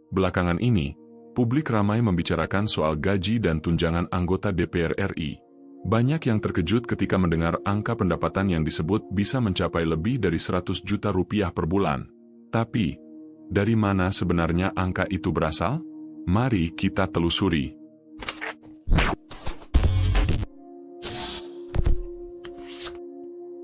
Belakangan ini, publik ramai membicarakan soal gaji dan tunjangan anggota DPR RI. Banyak yang terkejut ketika mendengar angka pendapatan yang disebut bisa mencapai lebih dari 100 juta rupiah per bulan. Tapi, dari mana sebenarnya angka itu berasal? Mari kita telusuri.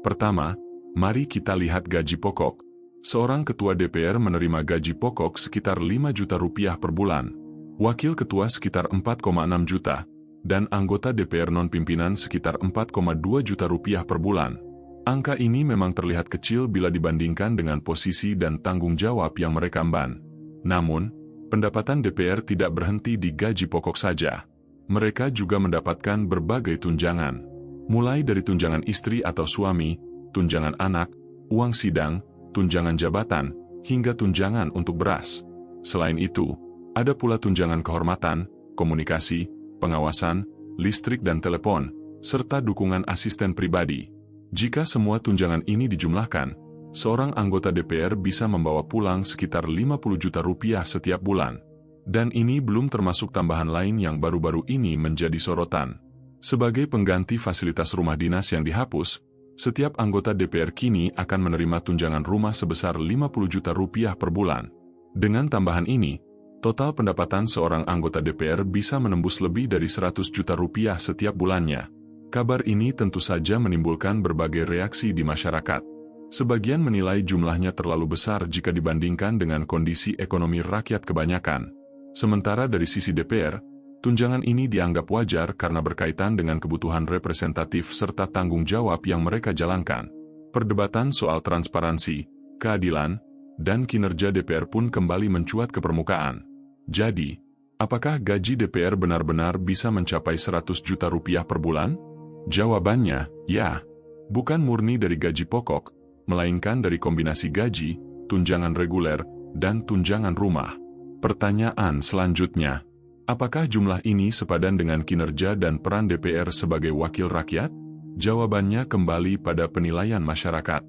Pertama, mari kita lihat gaji pokok. Seorang ketua DPR menerima gaji pokok sekitar 5 juta rupiah per bulan, wakil ketua sekitar 4,6 juta, dan anggota DPR non-pimpinan sekitar 4,2 juta rupiah per bulan. Angka ini memang terlihat kecil bila dibandingkan dengan posisi dan tanggung jawab yang mereka emban. Namun, pendapatan DPR tidak berhenti di gaji pokok saja. Mereka juga mendapatkan berbagai tunjangan, mulai dari tunjangan istri atau suami, tunjangan anak, uang sidang, tunjangan jabatan, hingga tunjangan untuk beras. Selain itu, ada pula tunjangan kehormatan, komunikasi, pengawasan, listrik dan telepon, serta dukungan asisten pribadi. Jika semua tunjangan ini dijumlahkan, seorang anggota DPR bisa membawa pulang sekitar 50 juta rupiah setiap bulan. Dan ini belum termasuk tambahan lain yang baru-baru ini menjadi sorotan. Sebagai pengganti fasilitas rumah dinas yang dihapus, setiap anggota DPR kini akan menerima tunjangan rumah sebesar 50 juta rupiah per bulan. Dengan tambahan ini, total pendapatan seorang anggota DPR bisa menembus lebih dari 100 juta rupiah setiap bulannya. Kabar ini tentu saja menimbulkan berbagai reaksi di masyarakat. Sebagian menilai jumlahnya terlalu besar jika dibandingkan dengan kondisi ekonomi rakyat kebanyakan. Sementara dari sisi DPR, tunjangan ini dianggap wajar karena berkaitan dengan kebutuhan representatif serta tanggung jawab yang mereka jalankan. Perdebatan soal transparansi, keadilan, dan kinerja DPR pun kembali mencuat ke permukaan. Jadi, apakah gaji DPR benar-benar bisa mencapai 100 juta rupiah per bulan? Jawabannya, ya. Bukan murni dari gaji pokok, melainkan dari kombinasi gaji, tunjangan reguler, dan tunjangan rumah. Pertanyaan selanjutnya, apakah jumlah ini sepadan dengan kinerja dan peran DPR sebagai wakil rakyat? Jawabannya kembali pada penilaian masyarakat.